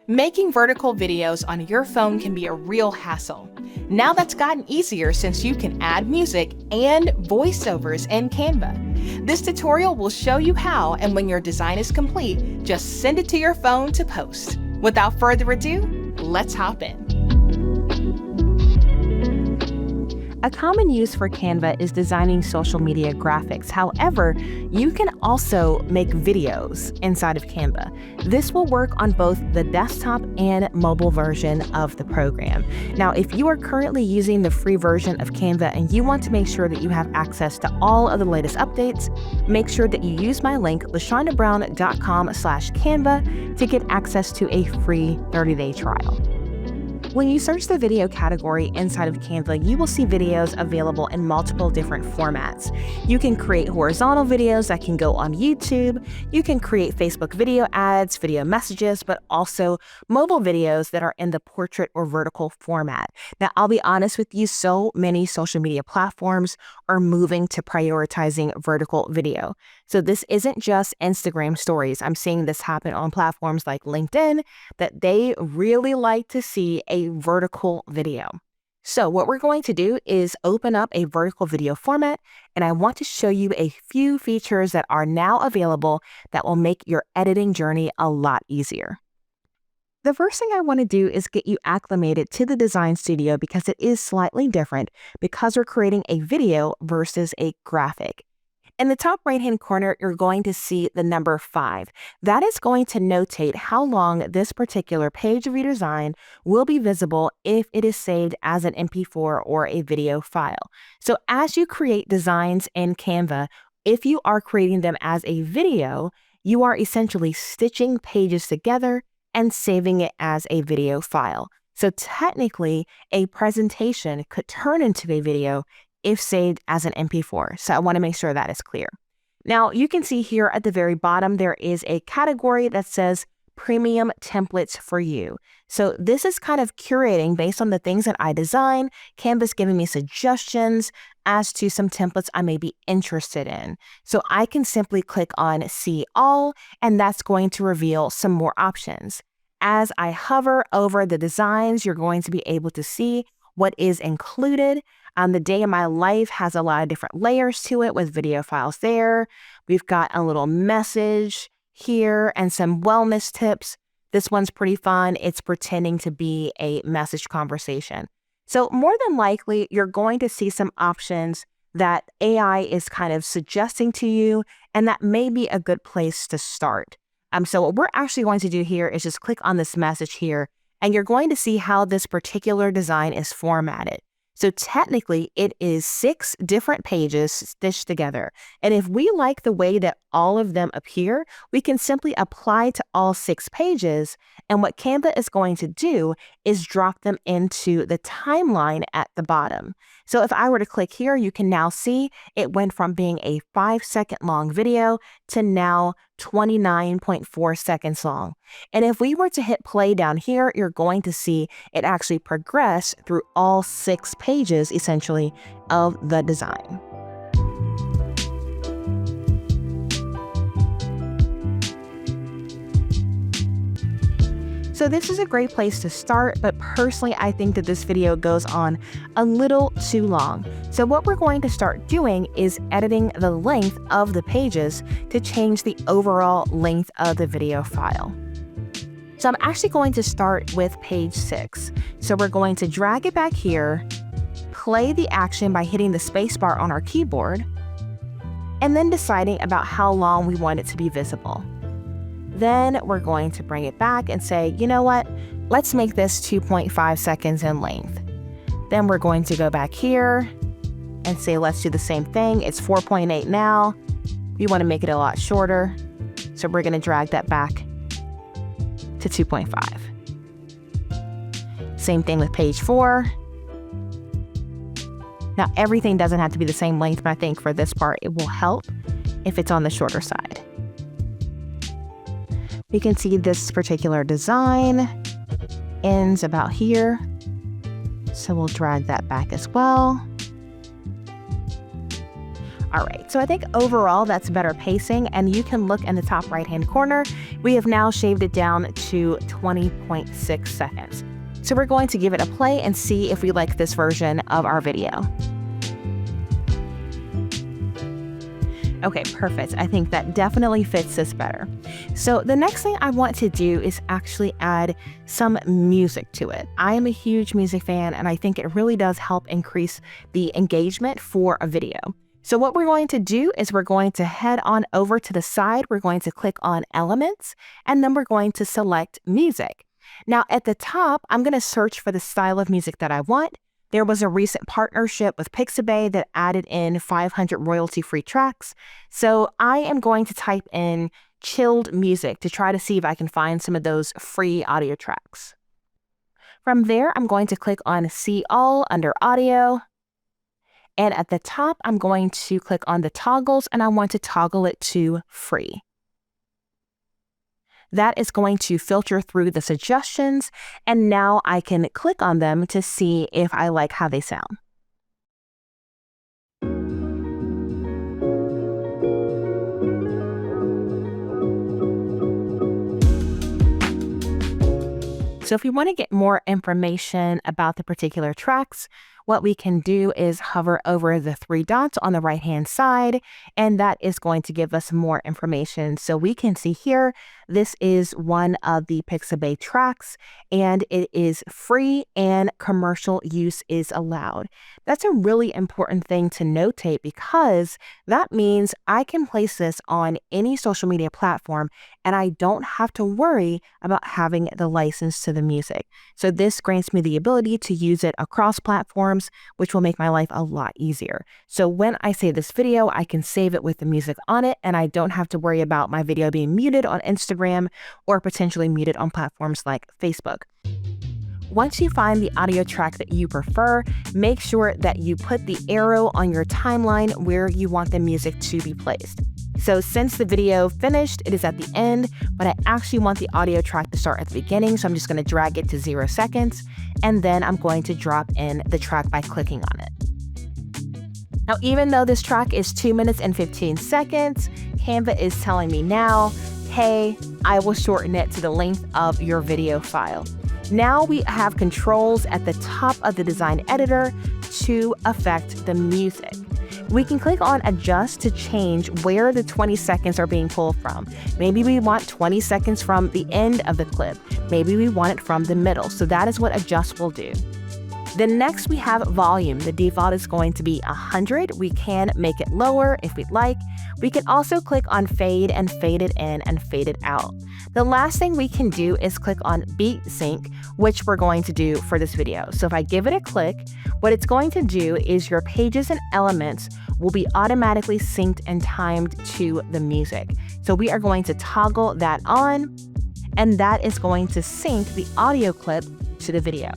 Making vertical videos on your phone can be a real hassle. Now that's gotten easier since you can add music and voiceovers in Canva. This tutorial will show you how, and when your design is complete, just send it to your phone to post. Without further ado, let's hop in. A common use for Canva is designing social media graphics. However, you can also make videos inside of Canva. This will work on both the desktop and mobile version of the program. Now, if you are currently using the free version of Canva and you want to make sure that you have access to all of the latest updates, make sure that you use my link, lashondabrown.com/Canva, to get access to a free 30-day trial. When you search the video category inside of Canva, you will see videos available in multiple different formats. You can create horizontal videos that can go on YouTube. You can create Facebook video ads, video messages, but also mobile videos that are in the portrait or vertical format. Now, I'll be honest with you, so many social media platforms are moving to prioritizing vertical video. So this isn't just Instagram stories. I'm seeing this happen on platforms like LinkedIn, that they really like to see a vertical video. So what we're going to do is open up a vertical video format, and I want to show you a few features that are now available that will make your editing journey a lot easier. The first thing I want to do is get you acclimated to the design studio because it is slightly different because we're creating a video versus a graphic. In the top right-hand corner, you're going to see the number 5. That is going to notate how long this particular page of your design will be visible if it is saved as an MP4 or a video file. So as you create designs in Canva, if you are creating them as a video, you are essentially stitching pages together and saving it as a video file. So technically, a presentation could turn into a video if saved as an MP4. So I want to make sure that is clear. Now, you can see here at the very bottom, there is a category that says Premium Templates for You. So this is kind of curating based on the things that I design. Canva's giving me suggestions as to some templates I may be interested in. So I can simply click on See All, and that's going to reveal some more options. As I hover over the designs, you're going to be able to see what is included. The Day in My Life has a lot of different layers to it with video files there. We've got a little message here and some wellness tips. This one's pretty fun. It's pretending to be a message conversation. So more than likely, you're going to see some options that AI is kind of suggesting to you, and that may be a good place to start. So what we're actually going to do here is just click on this message here, and you're going to see how this particular design is formatted. So technically, it is 6 different pages stitched together. And if we like the way that all of them appear, we can simply apply to all 6 pages. And what Canva is going to do is drop them into the timeline at the bottom. So if I were to click here, you can now see it went from being a 5-second long video to now 29.4 seconds long. And if we were to hit play down here, you're going to see it actually progress through all 6 pages, essentially, of the design. So this is a great place to start, but personally, I think that this video goes on a little too long. So what we're going to start doing is editing the length of the pages to change the overall length of the video file. So I'm actually going to start with page 6. So we're going to drag it back here, play the action by hitting the spacebar on our keyboard, and then deciding about how long we want it to be visible. Then we're going to bring it back and say, you know what, let's make this 2.5 seconds in length. Then we're going to go back here and say, let's do the same thing. It's 4.8 now. We want to make it a lot shorter. So we're going to drag that back to 2.5. Same thing with page 4. Now, everything doesn't have to be the same length, but I think for this part, it will help if it's on the shorter side. We can see this particular design ends about here. So we'll drag that back as well. All right, so I think overall that's better pacing, and you can look in the top right-hand corner. We have now shaved it down to 20.6 seconds. So we're going to give it a play and see if we like this version of our video. Okay, perfect. I think that definitely fits this better. So the next thing I want to do is actually add some music to it. I am a huge music fan, and I think it really does help increase the engagement for a video. So what we're going to do is we're going to head on over to the side. We're going to click on Elements, and then we're going to select Music. Now at the top, I'm going to search for the style of music that I want. There was a recent partnership with Pixabay that added in 500 royalty-free tracks. So I am going to type in chilled music to try to see if I can find some of those free audio tracks. From there, I'm going to click on See All under Audio. And at the top, I'm going to click on the toggles, and I want to toggle it to free. That is going to filter through the suggestions, and now I can click on them to see if I like how they sound. So if you want to get more information about the particular tracks, what we can do is hover over the three dots on the right-hand side, and that is going to give us more information. So we can see here, this is one of the Pixabay tracks, and it is free and commercial use is allowed. That's a really important thing to notate, because that means I can place this on any social media platform, and I don't have to worry about having the license to the music. So this grants me the ability to use it across platforms, which will make my life a lot easier. So when I save this video, I can save it with the music on it, and I don't have to worry about my video being muted on Instagram or potentially muted on platforms like Facebook. Once you find the audio track that you prefer, make sure that you put the arrow on your timeline where you want the music to be placed. So since the video finished, it is at the end, but I actually want the audio track to start at the beginning, so I'm just going to drag it to 0 seconds, and then I'm going to drop in the track by clicking on it. Now, even though this track is 2 minutes and 15 seconds, Canva is telling me now, hey, I will shorten it to the length of your video file. Now we have controls at the top of the design editor to affect the music. We can click on Adjust to change where the 20 seconds are being pulled from. Maybe we want 20 seconds from the end of the clip. Maybe we want it from the middle. So that is what Adjust will do. Then next we have volume. The default is going to be 100. We can make it lower if we'd like. We can also click on fade and fade it in and fade it out. The last thing we can do is click on beat sync, which we're going to do for this video. So if I give it a click, what it's going to do is your pages and elements will be automatically synced and timed to the music. So we are going to toggle that on, and that is going to sync the audio clip to the video.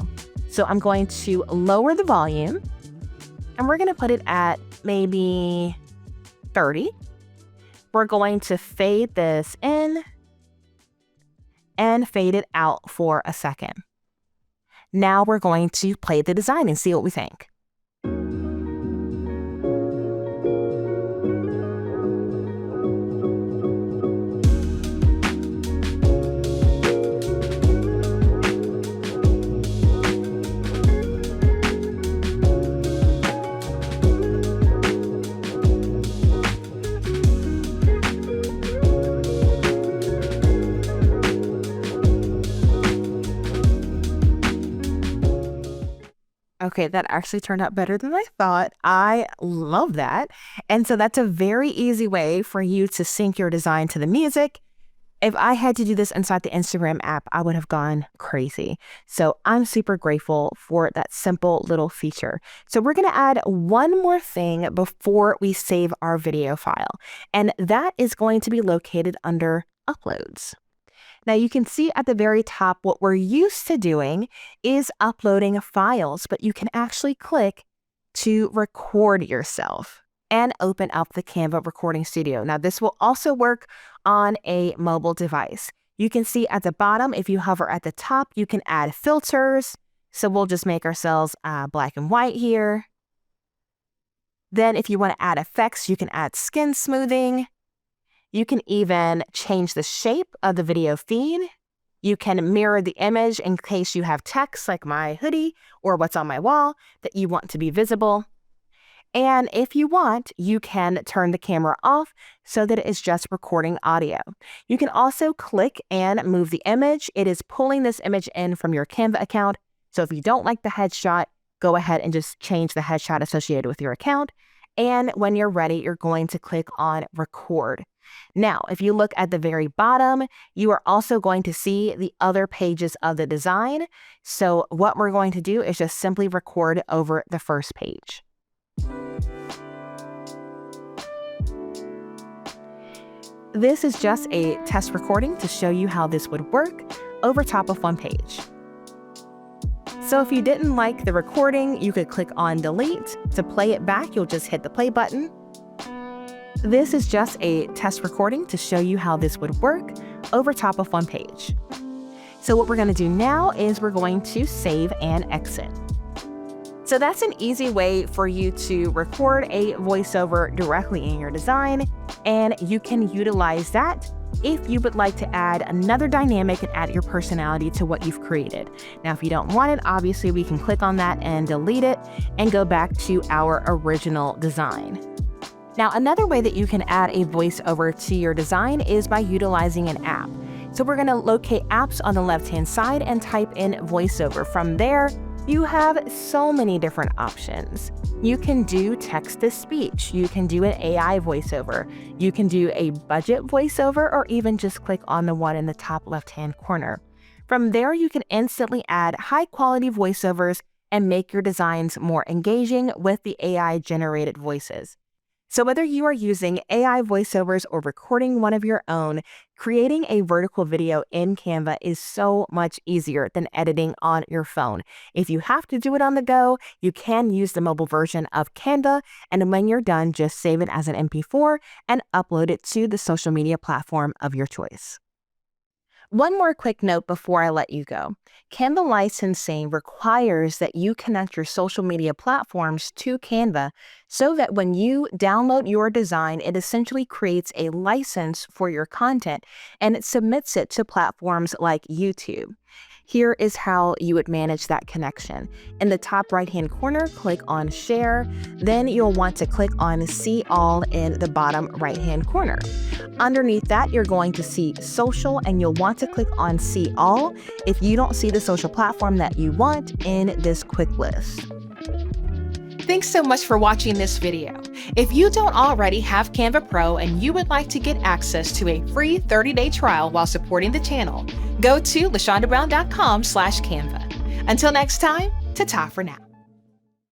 So I'm going to lower the volume, and we're going to put it at maybe 30. We're going to fade this in and fade it out for a second. Now we're going to play the design and see what we think. Okay, that actually turned out better than I thought. I love that. And so that's a very easy way for you to sync your design to the music. If I had to do this inside the Instagram app, I would have gone crazy. So I'm super grateful for that simple little feature. So we're going to add one more thing before we save our video file, and that is going to be located under Uploads. Now you can see at the very top what we're used to doing is uploading files, but you can actually click to record yourself and open up the Canva Recording Studio. Now this will also work on a mobile device. You can see at the bottom, if you hover at the top, you can add filters. So we'll just make ourselves black and white here. Then if you want to add effects, you can add skin smoothing. You can even change the shape of the video feed. You can mirror the image in case you have text like my hoodie or what's on my wall that you want to be visible. And if you want, you can turn the camera off so that it is just recording audio. You can also click and move the image. It is pulling this image in from your Canva account. So if you don't like the headshot, go ahead and just change the headshot associated with your account. And when you're ready, you're going to click on record. Now, if you look at the very bottom, you are also going to see the other pages of the design. So what we're going to do is just simply record over the first page. This is just a test recording to show you how this would work over top of one page. So if you didn't like the recording, you could click on delete. To play it back, you'll just hit the play button. This is just a test recording to show you how this would work over top of one page. So what we're going to do now is we're going to save and exit. So that's an easy way for you to record a voiceover directly in your design, and you can utilize that if you would like to add another dynamic and add your personality to what you've created. Now, if you don't want it, obviously we can click on that and delete it and go back to our original design. Now, another way that you can add a voiceover to your design is by utilizing an app. So we're going to locate apps on the left-hand side and type in voiceover. From there, you have so many different options. You can do text-to-speech, you can do an AI voiceover, you can do a budget voiceover, or even just click on the one in the top left-hand corner. From there, you can instantly add high-quality voiceovers and make your designs more engaging with the AI-generated voices. So whether you are using AI voiceovers or recording one of your own, creating a vertical video in Canva is so much easier than editing on your phone. If you have to do it on the go, you can use the mobile version of Canva, and when you're done, just save it as an MP4 and upload it to the social media platform of your choice. One more quick note before I let you go. Canva licensing requires that you connect your social media platforms to Canva so that when you download your design, it essentially creates a license for your content and it submits it to platforms like YouTube. Here is how you would manage that connection. In the top right-hand corner, click on Share. Then you'll want to click on See All in the bottom right-hand corner. Underneath that, you're going to see Social, and you'll want to click on See All if you don't see the social platform that you want in this quick list. Thanks so much for watching this video. If you don't already have Canva Pro and you would like to get access to a free 30-day trial while supporting the channel, go to lashondabrown.com/Canva. Until next time, ta-ta for now.